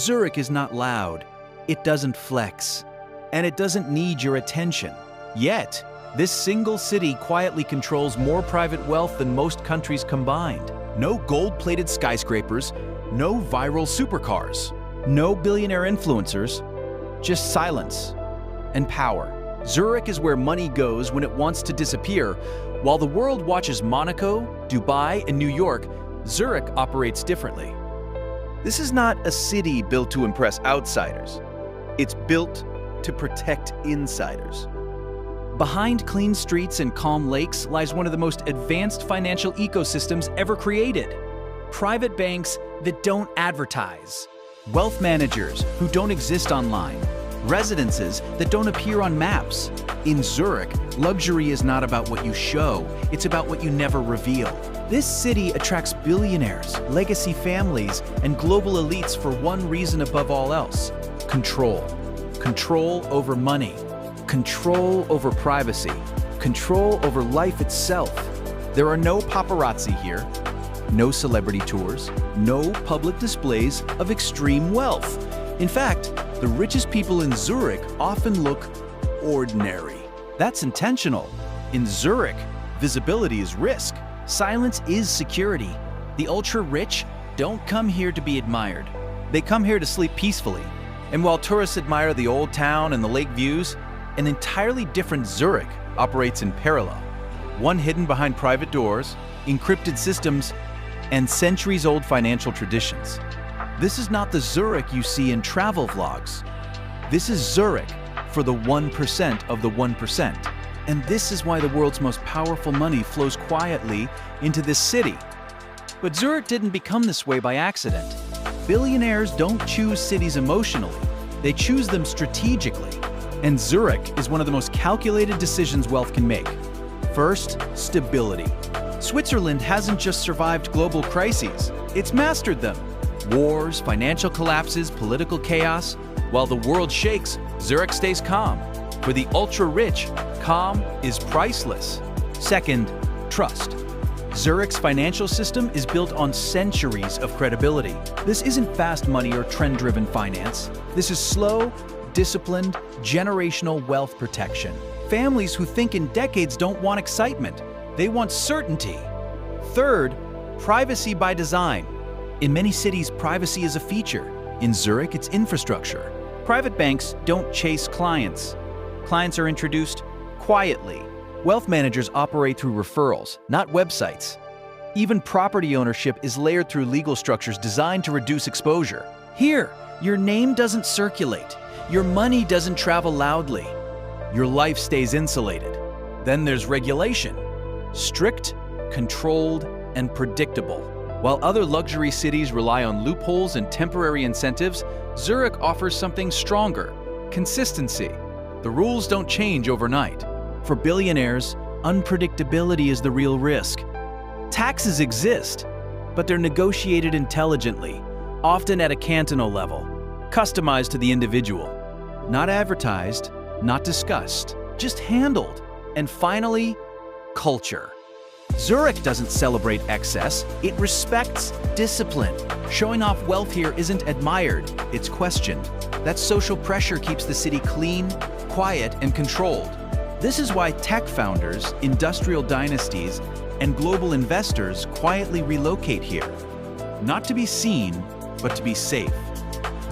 Zurich is not loud, it doesn't flex, and it doesn't need your attention. Yet, this single city quietly controls more private wealth than most countries combined. No gold-plated skyscrapers, no viral supercars, no billionaire influencers, just silence and power. Zurich is where money goes when it wants to disappear. While the world watches Monaco, Dubai, and New York, Zurich operates differently. This is not a city built to impress outsiders. It's built to protect insiders. Behind clean streets and calm lakes lies one of the most advanced financial ecosystems ever created. Private banks that don't advertise. Wealth managers who don't exist online. Residences that don't appear on maps. In Zurich, luxury is not about what you show, it's about what you never reveal. This city attracts billionaires, legacy families, and global elites for one reason above all else: control. Control over money. Control over privacy. Control over life itself. There are no paparazzi here, no celebrity tours, no public displays of extreme wealth. In fact, the richest people in Zurich often look ordinary. That's intentional. In Zurich, visibility is risk. Silence is security. The ultra-rich don't come here to be admired. They come here to sleep peacefully. And while tourists admire the old town and the lake views, an entirely different Zurich operates in parallel. One hidden behind private doors, encrypted systems, and centuries-old financial traditions. This is not the Zurich you see in travel vlogs. This is Zurich for the 1% of the 1%. And this is why the world's most powerful money flows quietly into this city. But Zurich didn't become this way by accident. Billionaires don't choose cities emotionally, they choose them strategically. And Zurich is one of the most calculated decisions wealth can make. First, stability. Switzerland hasn't just survived global crises, it's mastered them. Wars, financial collapses, political chaos. While the world shakes, Zurich stays calm. For the ultra-rich, calm is priceless. Second, trust. Zurich's financial system is built on centuries of credibility. This isn't fast money or trend-driven finance. This is slow, disciplined, generational wealth protection. Families who think in decades don't want excitement. They want certainty. Third, privacy by design. In many cities, privacy is a feature. In Zurich, it's infrastructure. Private banks don't chase clients. Clients are introduced quietly. Wealth managers operate through referrals, not websites. Even property ownership is layered through legal structures designed to reduce exposure. Here, your name doesn't circulate. Your money doesn't travel loudly. Your life stays insulated. Then there's regulation. Strict, controlled, and predictable. While other luxury cities rely on loopholes and temporary incentives, Zurich offers something stronger: consistency. The rules don't change overnight. For billionaires, unpredictability is the real risk. Taxes exist, but they're negotiated intelligently, often at a cantonal level, customized to the individual. Not advertised, not discussed, just handled. And finally, culture. Zurich doesn't celebrate excess, it respects discipline. Showing off wealth here isn't admired, it's questioned. That social pressure keeps the city clean, quiet, and controlled. This is why tech founders, industrial dynasties, and global investors quietly relocate here. Not to be seen, but to be safe.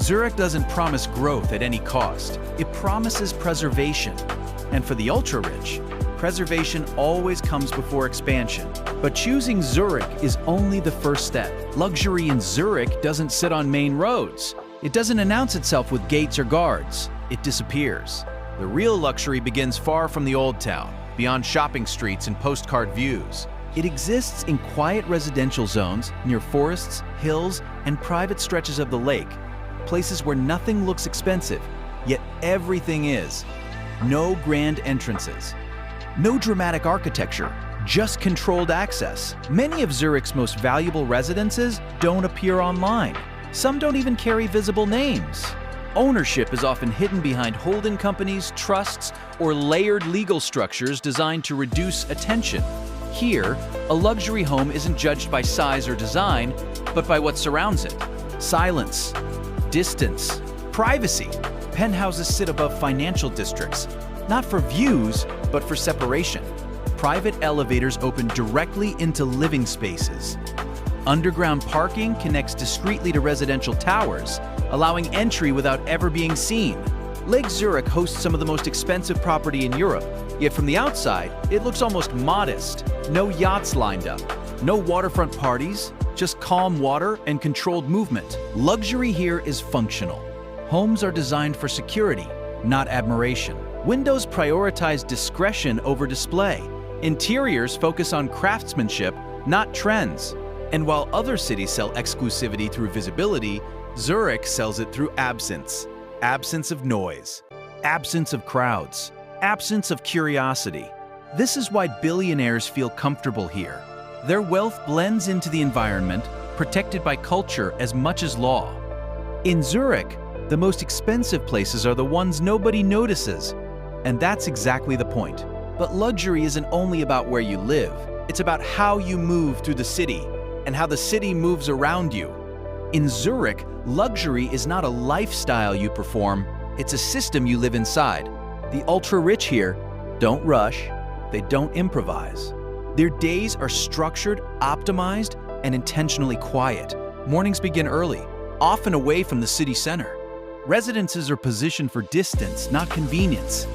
Zurich doesn't promise growth at any cost. It promises preservation. And for the ultra-rich, preservation always comes before expansion. But choosing Zurich is only the first step. Luxury in Zurich doesn't sit on main roads. It doesn't announce itself with gates or guards. It disappears. The real luxury begins far from the old town, beyond shopping streets and postcard views. It exists in quiet residential zones near forests, hills, and private stretches of the lake, places where nothing looks expensive, yet everything is. No grand entrances. No dramatic architecture, just controlled access. Many of Zurich's most valuable residences don't appear online. Some don't even carry visible names. Ownership is often hidden behind holding companies, trusts, or layered legal structures designed to reduce attention. Here, a luxury home isn't judged by size or design, but by what surrounds it. Silence, Distance. Privacy. Penthouses sit above financial districts, not for views, but for separation. Private elevators open directly into living spaces. Underground parking connects discreetly to residential towers, allowing entry without ever being seen. Lake Zurich hosts some of the most expensive property in Europe, yet from the outside, it looks almost modest. No yachts lined up, no waterfront parties, just calm water and controlled movement. Luxury here is functional. Homes are designed for security, not admiration. Windows prioritize discretion over display. Interiors focus on craftsmanship, not trends. And while other cities sell exclusivity through visibility, Zurich sells it through absence. Absence of noise, absence of crowds, absence of curiosity. This is why billionaires feel comfortable here. Their wealth blends into the environment, protected by culture as much as law. In Zurich, the most expensive places are the ones nobody notices. And that's exactly the point. But luxury isn't only about where you live. It's about how you move through the city and how the city moves around you. In Zurich, luxury is not a lifestyle you perform, it's a system you live inside. The ultra-rich here don't rush, they don't improvise. Their days are structured, optimized, and intentionally quiet. Mornings begin early, often away from the city center. Residences are positioned for distance, not convenience.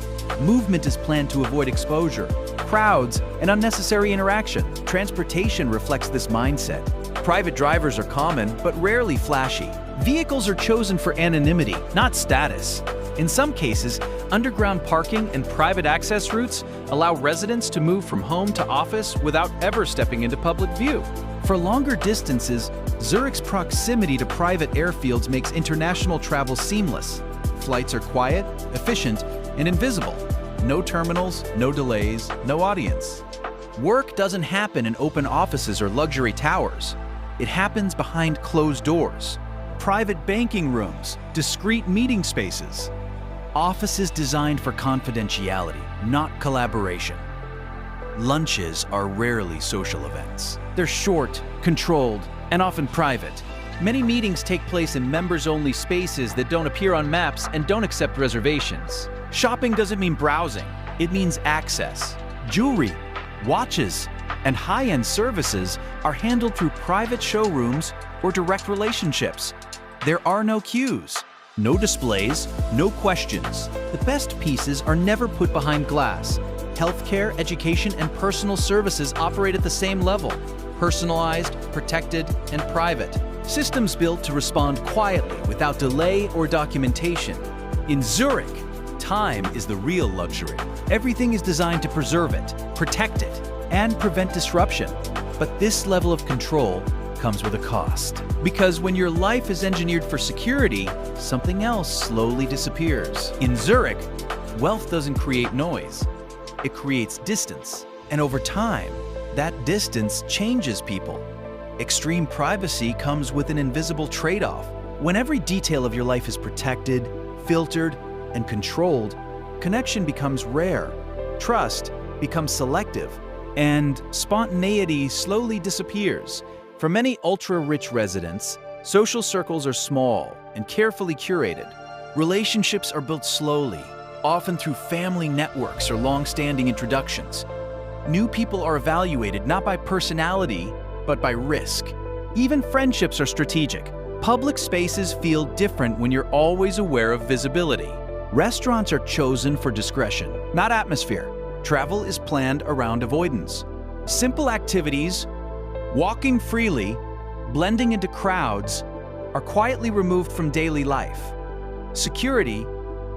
Movement is planned to avoid exposure, crowds, and unnecessary interaction. Transportation reflects this mindset. Private drivers are common, but rarely flashy. Vehicles are chosen for anonymity, not status. In some cases, underground parking and private access routes allow residents to move from home to office without ever stepping into public view. For longer distances, Zurich's proximity to private airfields makes international travel seamless. Flights are quiet, efficient, and invisible. No terminals, no delays, no audience. Work doesn't happen in open offices or luxury towers. It happens behind closed doors. Private banking rooms, discreet meeting spaces. Offices designed for confidentiality, not collaboration. Lunches are rarely social events. They're short, controlled, and often private. Many meetings take place in members-only spaces that don't appear on maps and don't accept reservations. Shopping doesn't mean browsing, it means access. Jewelry, watches, and high-end services are handled through private showrooms or direct relationships. There are no queues, no displays, no questions. The best pieces are never put behind glass. Healthcare, education, and personal services operate at the same level. Personalized, protected, and private. Systems built to respond quietly without delay or documentation. In Zurich, time is the real luxury. Everything is designed to preserve it, protect it, and prevent disruption. But this level of control comes with a cost. Because when your life is engineered for security, something else slowly disappears. In Zurich, wealth doesn't create noise. It creates distance. And over time, that distance changes people. Extreme privacy comes with an invisible trade-off. When every detail of your life is protected, filtered, and controlled, connection becomes rare, trust becomes selective, and spontaneity slowly disappears. For many ultra-rich residents, social circles are small and carefully curated. Relationships are built slowly, often through family networks or long-standing introductions. New people are evaluated not by personality, but by risk. Even friendships are strategic. Public spaces feel different when you're always aware of visibility. Restaurants are chosen for discretion, not atmosphere. Travel is planned around avoidance. Simple activities, walking freely, blending into crowds, are quietly removed from daily life. Security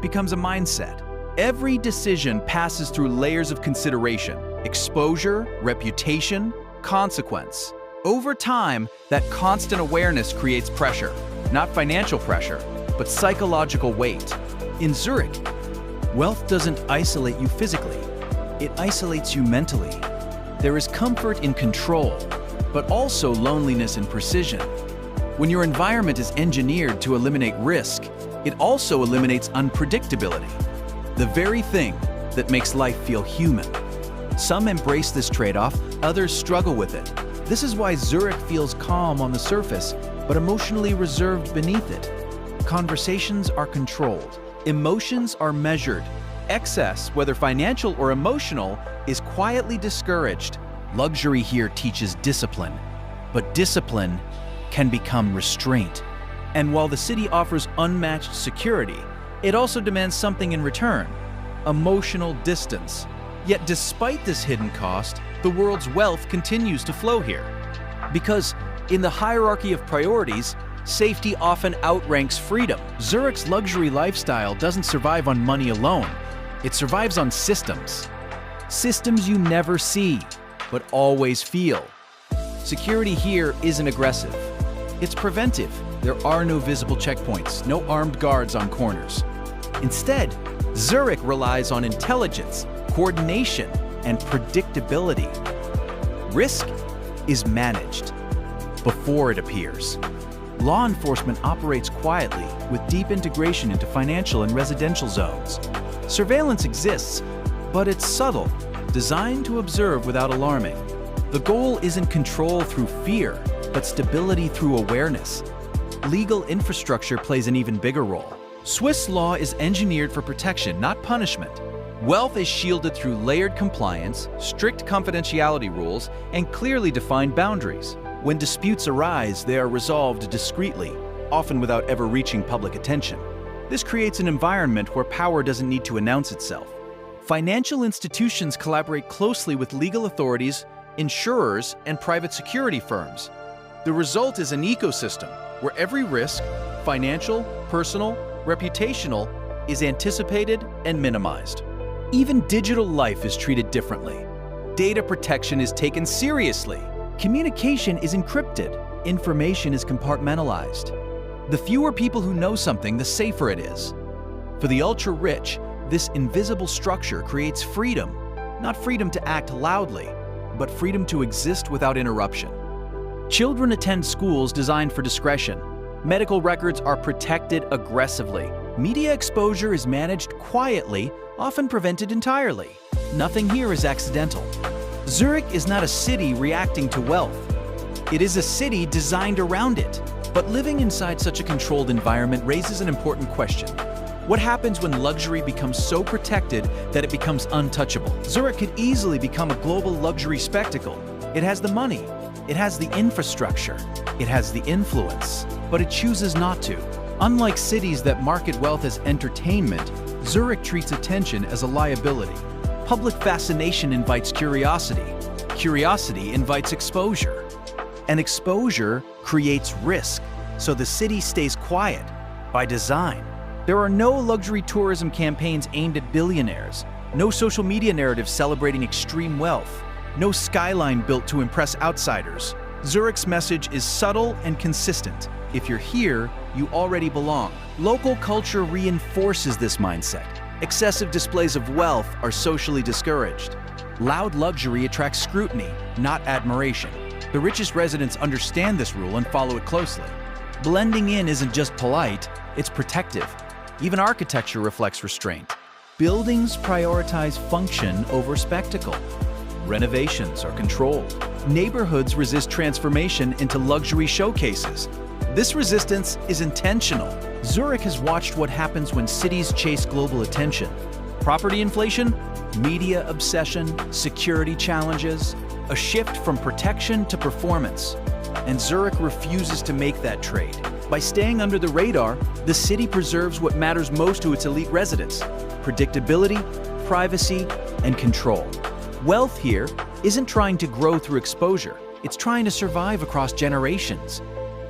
becomes a mindset. Every decision passes through layers of consideration: exposure, reputation, consequence. Over time, that constant awareness creates pressure, not financial pressure, but psychological weight. In Zurich, wealth doesn't isolate you physically, it isolates you mentally. There is comfort in control, but also loneliness in precision. When your environment is engineered to eliminate risk, it also eliminates unpredictability, the very thing that makes life feel human. Some embrace this trade-off, others struggle with it. This is why Zurich feels calm on the surface, but emotionally reserved beneath it. Conversations are controlled. Emotions are measured. Excess, whether financial or emotional, is quietly discouraged. Luxury here teaches discipline, but discipline can become restraint. And while the city offers unmatched security, it also demands something in return: emotional distance. Yet despite this hidden cost, the world's wealth continues to flow here. Because in the hierarchy of priorities, safety often outranks freedom. Zurich's luxury lifestyle doesn't survive on money alone. It survives on systems. Systems you never see, but always feel. Security here isn't aggressive. It's preventive. There are no visible checkpoints, no armed guards on corners. Instead, Zurich relies on intelligence, coordination, and predictability. Risk is managed before it appears. Law enforcement operates quietly with deep integration into financial and residential zones. Surveillance exists, but it's subtle, designed to observe without alarming. The goal isn't control through fear, but stability through awareness. Legal infrastructure plays an even bigger role. Swiss law is engineered for protection, not punishment. Wealth is shielded through layered compliance, strict confidentiality rules, and clearly defined boundaries. When disputes arise, they are resolved discreetly, often without ever reaching public attention. This creates an environment where power doesn't need to announce itself. Financial institutions collaborate closely with legal authorities, insurers, and private security firms. The result is an ecosystem where every risk, financial, personal, reputational, is anticipated and minimized. Even digital life is treated differently. Data protection is taken seriously. Communication is encrypted. Information is compartmentalized. The fewer people who know something, the safer it is. For the ultra-rich, this invisible structure creates freedom. Not freedom to act loudly, but freedom to exist without interruption. Children attend schools designed for discretion. Medical records are protected aggressively. Media exposure is managed quietly, often prevented entirely. Nothing here is accidental. Zurich is not a city reacting to wealth. It is a city designed around it. But living inside such a controlled environment raises an important question. What happens when luxury becomes so protected that it becomes untouchable? Zurich could easily become a global luxury spectacle. It has the money, it has the infrastructure, it has the influence, but it chooses not to. Unlike cities that market wealth as entertainment, Zurich treats attention as a liability. Public fascination invites curiosity. Curiosity invites exposure. And exposure creates risk, so the city stays quiet by design. There are no luxury tourism campaigns aimed at billionaires, no social media narratives celebrating extreme wealth, no skyline built to impress outsiders. Zurich's message is subtle and consistent. If you're here, you already belong. Local culture reinforces this mindset. Excessive displays of wealth are socially discouraged. Loud luxury attracts scrutiny, not admiration. The richest residents understand this rule and follow it closely. Blending in isn't just polite, it's protective. Even architecture reflects restraint. Buildings prioritize function over spectacle. Renovations are controlled. Neighborhoods resist transformation into luxury showcases. This resistance is intentional. Zurich has watched what happens when cities chase global attention. Property inflation, media obsession, security challenges, a shift from protection to performance. And Zurich refuses to make that trade. By staying under the radar, the city preserves what matters most to its elite residents: predictability, privacy, and control. Wealth here isn't trying to grow through exposure, it's trying to survive across generations.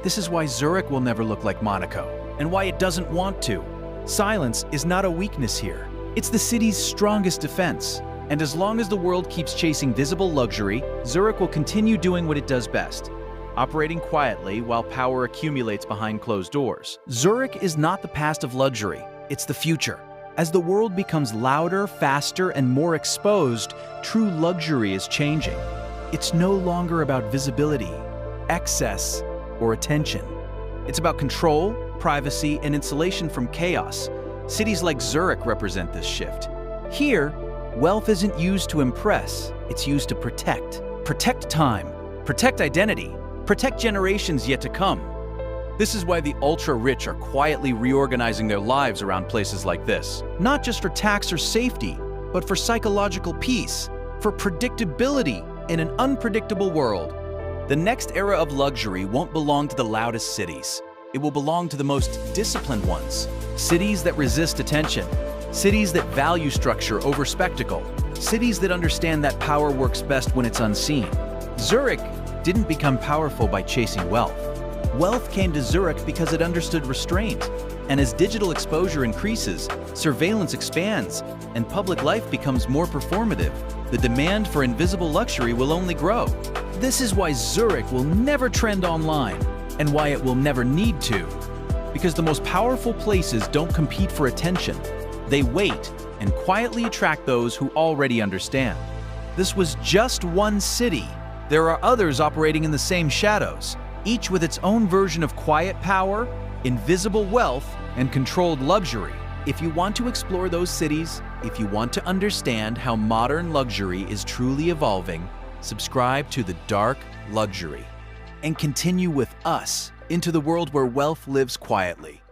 This is why Zurich will never look like Monaco, and why it doesn't want to. Silence is not a weakness here. It's the city's strongest defense. And as long as the world keeps chasing visible luxury, Zurich will continue doing what it does best: operating quietly while power accumulates behind closed doors. Zurich is not the past of luxury, it's the future. As the world becomes louder, faster, and more exposed, true luxury is changing. It's no longer about visibility, excess, or attention. It's about control, privacy, and insulation from chaos. Cities like Zurich represent this shift. Here, wealth isn't used to impress, it's used to protect. Protect time, protect identity, protect generations yet to come. This is why the ultra-rich are quietly reorganizing their lives around places like this. Not just for tax or safety, but for psychological peace, for predictability in an unpredictable world. The next era of luxury won't belong to the loudest cities. It will belong to the most disciplined ones. Cities that resist attention. Cities that value structure over spectacle. Cities that understand that power works best when it's unseen. Zurich didn't become powerful by chasing wealth. Wealth came to Zurich because it understood restraint. And as digital exposure increases, surveillance expands, and public life becomes more performative, the demand for invisible luxury will only grow. This is why Zurich will never trend online, and why it will never need to. Because the most powerful places don't compete for attention. They wait and quietly attract those who already understand. This was just one city. There are others operating in the same shadows, each with its own version of quiet power, invisible wealth, and controlled luxury. If you want to explore those cities, if you want to understand how modern luxury is truly evolving, subscribe to The Dark Luxury and continue with us into the world where wealth lives quietly.